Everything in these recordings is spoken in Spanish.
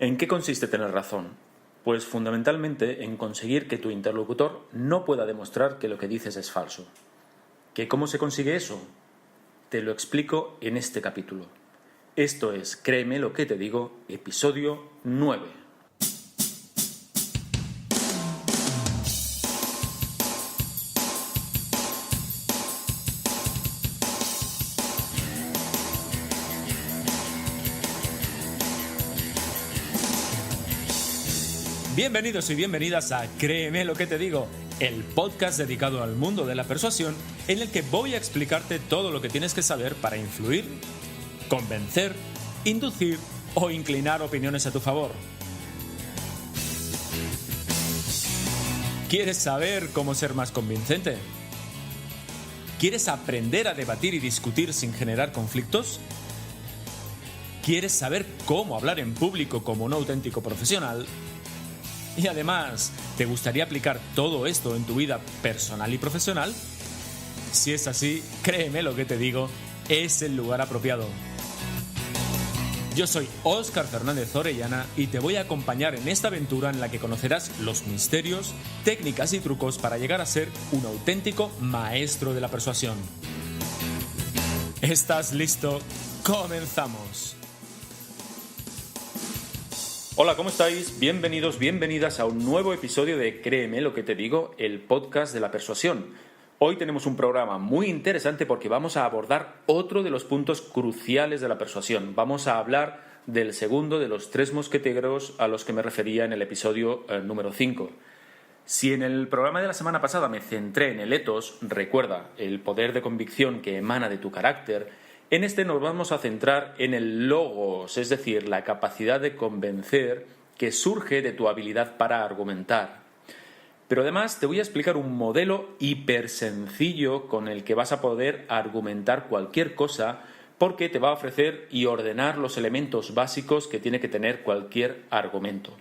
¿En qué consiste tener razón? Pues fundamentalmente en conseguir que tu interlocutor no pueda demostrar que lo que dices es falso. ¿Que cómo se consigue eso? Te lo explico en este capítulo. Esto es Créeme lo que te digo, episodio 9. Bienvenidos y bienvenidas a Créeme lo que te digo, el podcast dedicado al mundo de la persuasión en el que voy a explicarte todo lo que tienes que saber para influir, convencer, inducir o inclinar opiniones a tu favor. ¿Quieres saber cómo ser más convincente? ¿Quieres aprender a debatir y discutir sin generar conflictos? ¿Quieres saber cómo hablar en público como un auténtico profesional? Y además, ¿te gustaría aplicar todo esto en tu vida personal y profesional? Si es así, créeme lo que te digo, es el lugar apropiado. Yo soy Óscar Fernández Orellana y te voy a acompañar en esta aventura en la que conocerás los misterios, técnicas y trucos para llegar a ser un auténtico maestro de la persuasión. ¿Estás listo? ¡Comenzamos! Hola, ¿cómo estáis? Bienvenidos, bienvenidas a un nuevo episodio de Créeme lo que te digo, el podcast de la persuasión. Hoy tenemos un programa muy interesante porque vamos a abordar otro de los puntos cruciales de la persuasión. Vamos a hablar del segundo de los tres mosqueteros a los que me refería en el episodio número 5. Si en el programa de la semana pasada me centré en el ethos, recuerda, el poder de convicción que emana de tu carácter, en este nos vamos a centrar en el logos, es decir, la capacidad de convencer que surge de tu habilidad para argumentar. Pero además te voy a explicar un modelo hiper sencillo con el que vas a poder argumentar cualquier cosa porque te va a ofrecer y ordenar los elementos básicos que tiene que tener cualquier argumento.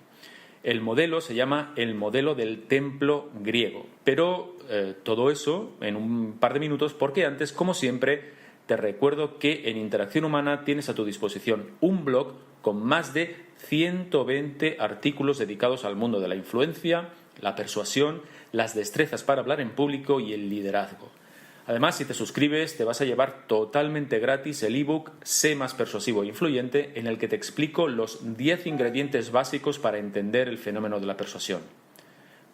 El modelo se llama el modelo del templo griego, pero todo eso en un par de minutos porque antes, como siempre, te recuerdo que en Interacción Humana tienes a tu disposición un blog con más de 120 artículos dedicados al mundo de la influencia, la persuasión, las destrezas para hablar en público y el liderazgo. Además, si te suscribes, te vas a llevar totalmente gratis el ebook Sé más persuasivo e influyente, en el que te explico los 10 ingredientes básicos para entender el fenómeno de la persuasión.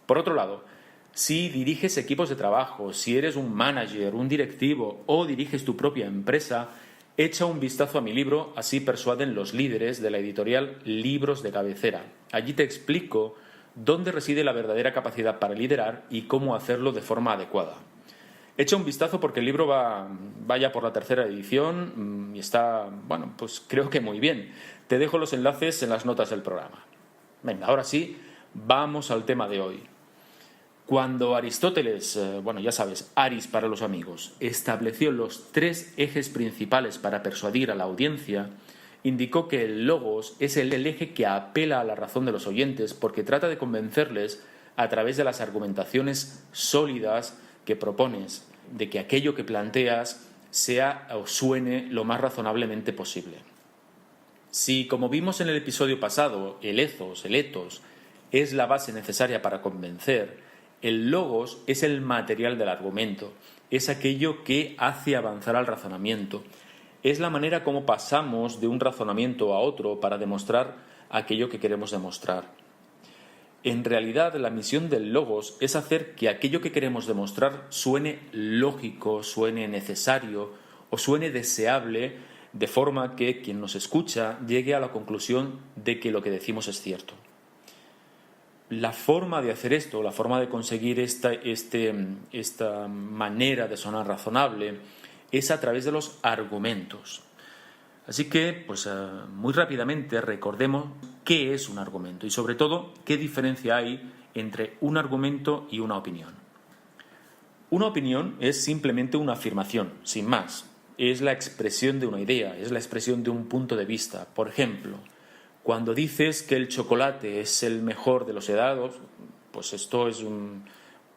Por otro lado, si diriges equipos de trabajo, si eres un manager, un directivo o diriges tu propia empresa, echa un vistazo a mi libro Así persuaden los líderes, de la editorial Libros de Cabecera. Allí te explico dónde reside la verdadera capacidad para liderar y cómo hacerlo de forma adecuada. Echa un vistazo porque el libro va ya por la tercera edición y está, pues creo que muy bien. Te dejo los enlaces en las notas del programa. Venga, ahora sí, vamos al tema de hoy. Cuando Aristóteles, ya sabes, Aris para los amigos, estableció los 3 ejes principales para persuadir a la audiencia, indicó que el logos es el eje que apela a la razón de los oyentes porque trata de convencerles a través de las argumentaciones sólidas que propones, de que aquello que planteas sea o suene lo más razonablemente posible. Si, como vimos en el episodio pasado, el ethos es la base necesaria para convencer, el logos es el material del argumento, es aquello que hace avanzar al razonamiento, es la manera como pasamos de un razonamiento a otro para demostrar aquello que queremos demostrar. En realidad, la misión del logos es hacer que aquello que queremos demostrar suene lógico, suene necesario o suene deseable, de forma que quien nos escucha llegue a la conclusión de que lo que decimos es cierto. La forma de hacer esto, la forma de conseguir esta manera de sonar razonable es a través de los argumentos. Así que, muy rápidamente recordemos qué es un argumento y sobre todo qué diferencia hay entre un argumento y una opinión. Una opinión es simplemente una afirmación, sin más. Es la expresión de una idea, es la expresión de un punto de vista. Por ejemplo, cuando dices que el chocolate es el mejor de los helados, pues esto es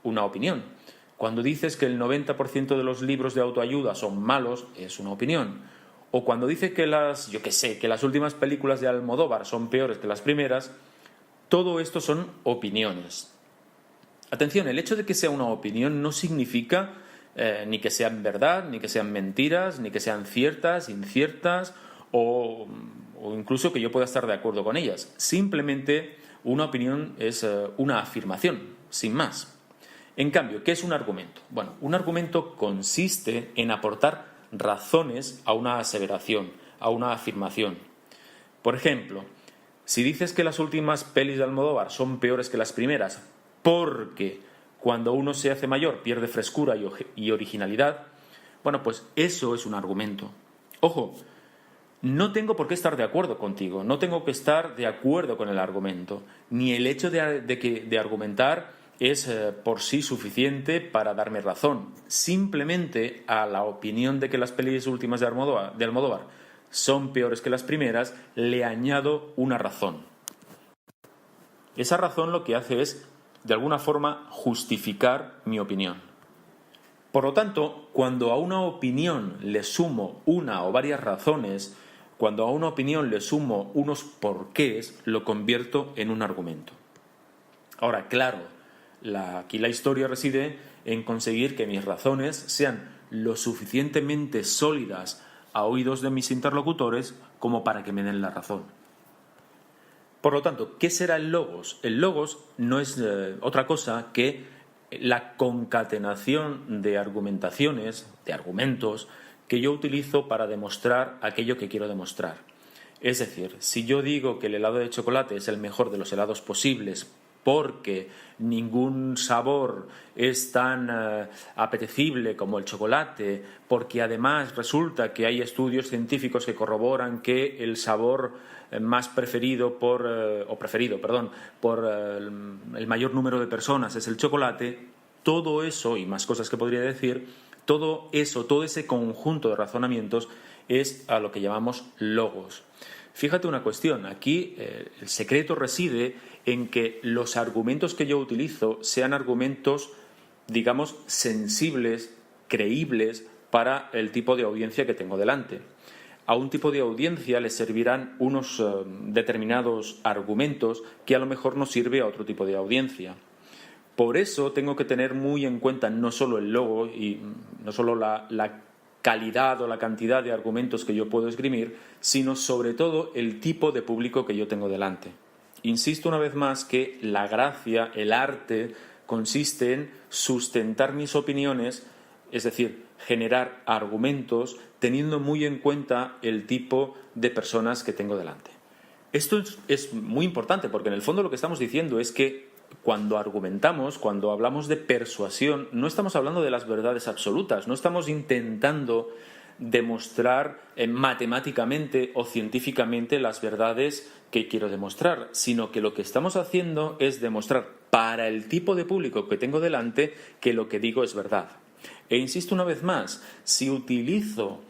una opinión. Cuando dices que el 90% de los libros de autoayuda son malos, es una opinión. o cuando dice que que las últimas películas de Almodóvar son peores que las primeras, todo esto son opiniones. Atención, el hecho de que sea una opinión no significa ni que sean verdad, ni que sean mentiras, ni que sean ciertas, inciertas o incluso que yo pueda estar de acuerdo con ellas. Simplemente una opinión es una afirmación, sin más. En cambio, ¿qué es un argumento? Bueno, un argumento consiste en aportar razones a una aseveración, a una afirmación. Por ejemplo, si dices que las últimas pelis de Almodóvar son peores que las primeras porque cuando uno se hace mayor pierde frescura y originalidad, bueno, pues eso es un argumento. Ojo, no tengo por qué estar de acuerdo contigo, no tengo que estar de acuerdo con el argumento, ni el hecho de argumentar es por sí suficiente para darme razón. Simplemente a la opinión de que las pelis últimas de Almodóvar son peores que las primeras, le añado una razón. Esa razón lo que hace es, de alguna forma, justificar mi opinión. Por lo tanto, cuando a una opinión le sumo una o varias razones, cuando a una opinión le sumo unos porqués, lo convierto en un argumento. Ahora, claro, aquí la historia reside en conseguir que mis razones sean lo suficientemente sólidas a oídos de mis interlocutores como para que me den la razón. Por lo tanto, ¿qué será el logos? El logos no es otra cosa que la concatenación de argumentaciones, de argumentos, que yo utilizo para demostrar aquello que quiero demostrar. Es decir, si yo digo que el helado de chocolate es el mejor de los helados posibles porque ningún sabor es tan apetecible como el chocolate, porque además resulta que hay estudios científicos que corroboran que el sabor más preferido por el mayor número de personas es el chocolate, todo eso y más cosas que podría decir, todo ese conjunto de razonamientos es a lo que llamamos logos. Fíjate una cuestión, aquí el secreto reside en que los argumentos que yo utilizo sean argumentos, digamos, sensibles, creíbles para el tipo de audiencia que tengo delante. A un tipo de audiencia le servirán unos determinados argumentos que a lo mejor no sirve a otro tipo de audiencia. Por eso tengo que tener muy en cuenta no solo el logo y no solo la calidad o la cantidad de argumentos que yo puedo esgrimir, sino sobre todo el tipo de público que yo tengo delante. Insisto una vez más que la gracia, el arte, consiste en sustentar mis opiniones, es decir, generar argumentos teniendo muy en cuenta el tipo de personas que tengo delante. Esto es muy importante porque en el fondo lo que estamos diciendo es que cuando argumentamos, cuando hablamos de persuasión, no estamos hablando de las verdades absolutas, no estamos intentando demostrar matemáticamente o científicamente las verdades que quiero demostrar, sino que lo que estamos haciendo es demostrar para el tipo de público que tengo delante que lo que digo es verdad. E insisto una vez más, si utilizo,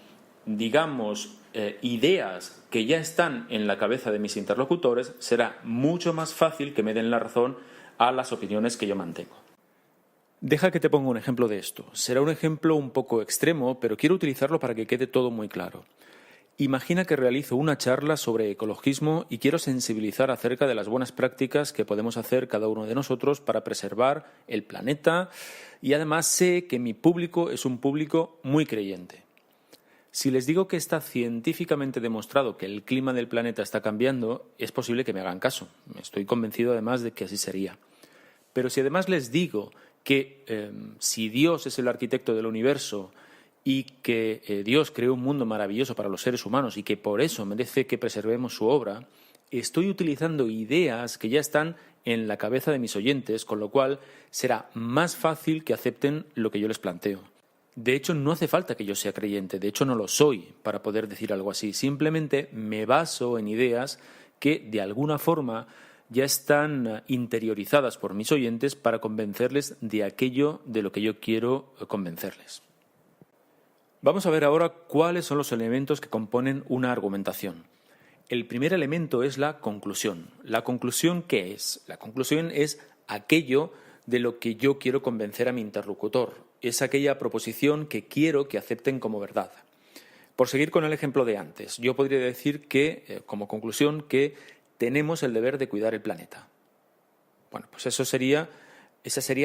digamos, ideas que ya están en la cabeza de mis interlocutores, será mucho más fácil que me den la razón a las opiniones que yo mantengo. Deja que te ponga un ejemplo de esto. Será un ejemplo un poco extremo, pero quiero utilizarlo para que quede todo muy claro. Imagina que realizo una charla sobre ecologismo y quiero sensibilizar acerca de las buenas prácticas que podemos hacer cada uno de nosotros para preservar el planeta y además sé que mi público es un público muy creyente. Si les digo que está científicamente demostrado que el clima del planeta está cambiando, es posible que me hagan caso. Estoy convencido además de que así sería. Pero si además les digo que si Dios es el arquitecto del universo y que Dios creó un mundo maravilloso para los seres humanos y que por eso merece que preservemos su obra, estoy utilizando ideas que ya están en la cabeza de mis oyentes, con lo cual será más fácil que acepten lo que yo les planteo. De hecho, no hace falta que yo sea creyente, de hecho no lo soy para poder decir algo así. Simplemente me baso en ideas que de alguna forma ya están interiorizadas por mis oyentes para convencerles de aquello de lo que yo quiero convencerles. Vamos a ver ahora cuáles son los elementos que componen una argumentación. El primer elemento es la conclusión. ¿La conclusión qué es? La conclusión es aquello de lo que yo quiero convencer a mi interlocutor. Es aquella proposición que quiero que acepten como verdad. Por seguir con el ejemplo de antes, yo podría decir que, como conclusión, que tenemos el deber de cuidar el planeta. Bueno, pues esa sería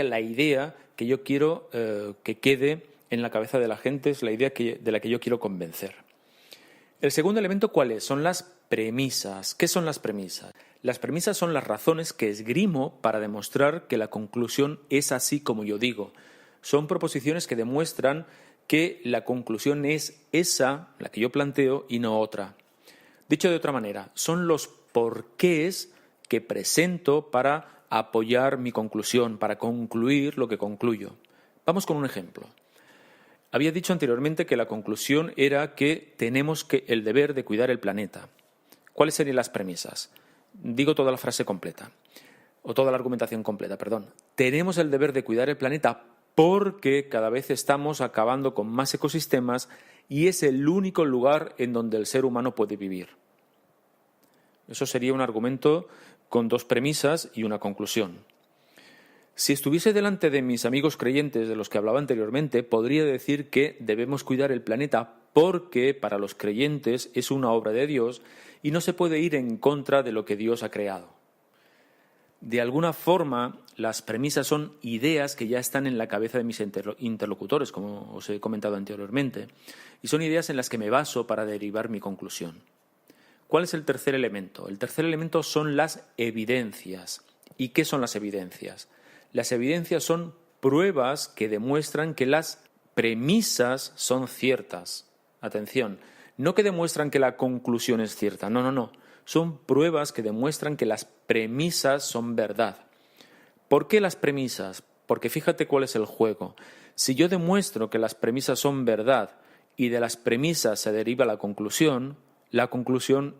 la idea que yo quiero que quede en la cabeza de la gente, es la idea de la que yo quiero convencer. El segundo elemento, ¿cuál es? Son las premisas. ¿Qué son las premisas? Las premisas son las razones que esgrimo para demostrar que la conclusión es así como yo digo. Son proposiciones que demuestran que la conclusión es esa, la que yo planteo, y no otra. Dicho de otra manera, son los porqués que presento para apoyar mi conclusión, para concluir lo que concluyo. Vamos con un ejemplo. Había dicho anteriormente que la conclusión era que tenemos el deber de cuidar el planeta. ¿Cuáles serían las premisas? Digo toda la frase completa, o toda la argumentación completa, perdón. Tenemos el deber de cuidar el planeta porque cada vez estamos acabando con más ecosistemas y es el único lugar en donde el ser humano puede vivir. Eso sería un argumento con dos premisas y una conclusión. Si estuviese delante de mis amigos creyentes de los que hablaba anteriormente, podría decir que debemos cuidar el planeta porque para los creyentes es una obra de Dios y no se puede ir en contra de lo que Dios ha creado. De alguna forma, las premisas son ideas que ya están en la cabeza de mis interlocutores, como os he comentado anteriormente, y son ideas en las que me baso para derivar mi conclusión. ¿Cuál es el tercer elemento? El tercer elemento son las evidencias. ¿Y qué son las evidencias? Las evidencias son pruebas que demuestran que las premisas son ciertas. Atención, no que demuestran que la conclusión es cierta, no. Son pruebas que demuestran que las premisas son verdad. ¿Por qué las premisas? Porque fíjate cuál es el juego. Si yo demuestro que las premisas son verdad y de las premisas se deriva la conclusión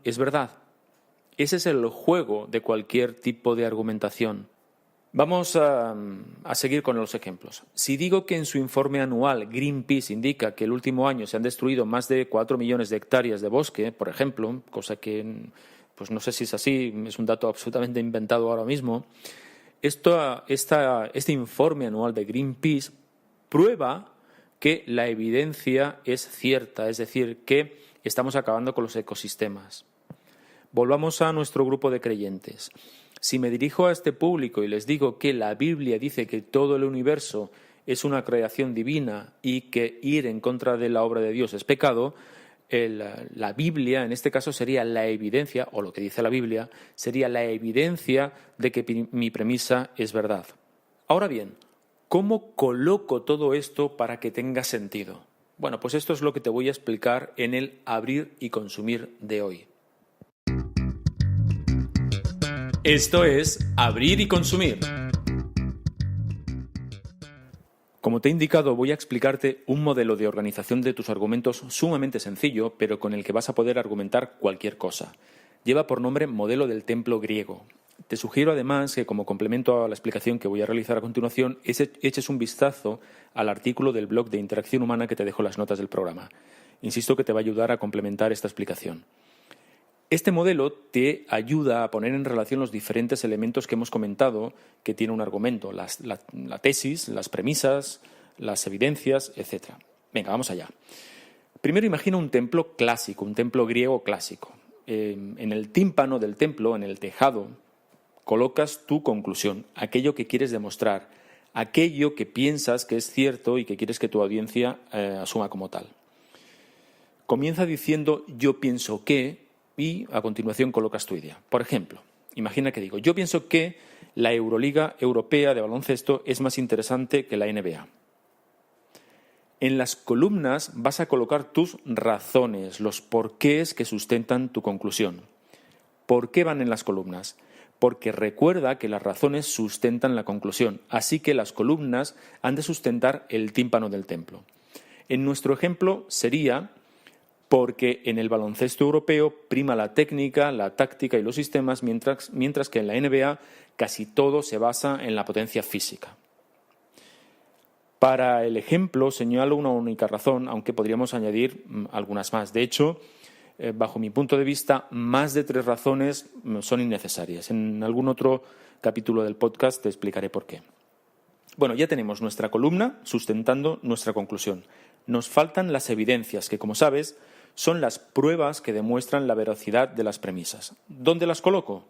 es verdad. Ese es el juego de cualquier tipo de argumentación. Vamos a seguir con los ejemplos. Si digo que en su informe anual Greenpeace indica que el último año se han destruido más de 4 millones de hectáreas de bosque, por ejemplo, cosa que pues no sé si es así, es un dato absolutamente inventado ahora mismo, este informe anual de Greenpeace prueba que la evidencia es cierta, es decir, que estamos acabando con los ecosistemas. Volvamos a nuestro grupo de creyentes. Si me dirijo a este público y les digo que la Biblia dice que todo el universo es una creación divina y que ir en contra de la obra de Dios es pecado, la Biblia, en este caso, sería la evidencia, o lo que dice la Biblia, sería la evidencia de que mi premisa es verdad. Ahora bien, ¿cómo coloco todo esto para que tenga sentido? Bueno, pues esto es lo que te voy a explicar en el Abrir y Consumir de hoy. Esto es Abrir y Consumir. Como te he indicado, voy a explicarte un modelo de organización de tus argumentos sumamente sencillo, pero con el que vas a poder argumentar cualquier cosa. Lleva por nombre Modelo del Templo Griego. Te sugiero además que, como complemento a la explicación que voy a realizar a continuación, eches un vistazo al artículo del blog de Interacción Humana que te dejo en las notas del programa. Insisto que te va a ayudar a complementar esta explicación. Este modelo te ayuda a poner en relación los diferentes elementos que hemos comentado que tiene un argumento, la tesis, las premisas, las evidencias, etc. Venga, vamos allá. Primero imagina un templo clásico, un templo griego clásico. En el tímpano del templo, en el tejado, colocas tu conclusión, aquello que quieres demostrar, aquello que piensas que es cierto y que quieres que tu audiencia asuma como tal. Comienza diciendo yo pienso que y a continuación colocas tu idea. Por ejemplo, imagina que digo yo pienso que la Euroliga Europea de baloncesto es más interesante que la NBA. En las columnas vas a colocar tus razones, los porqués que sustentan tu conclusión. ¿Por qué van en las columnas? Porque recuerda que las razones sustentan la conclusión, así que las columnas han de sustentar el tímpano del templo. En nuestro ejemplo sería porque en el baloncesto europeo prima la técnica, la táctica y los sistemas, mientras que en la NBA casi todo se basa en la potencia física. Para el ejemplo señalo una única razón, aunque podríamos añadir algunas más. De hecho, bajo mi punto de vista, más de 3 razones son innecesarias. En algún otro capítulo del podcast te explicaré por qué. Bueno, ya tenemos nuestra columna sustentando nuestra conclusión. Nos faltan las evidencias, que como sabes, son las pruebas que demuestran la veracidad de las premisas. ¿Dónde las coloco?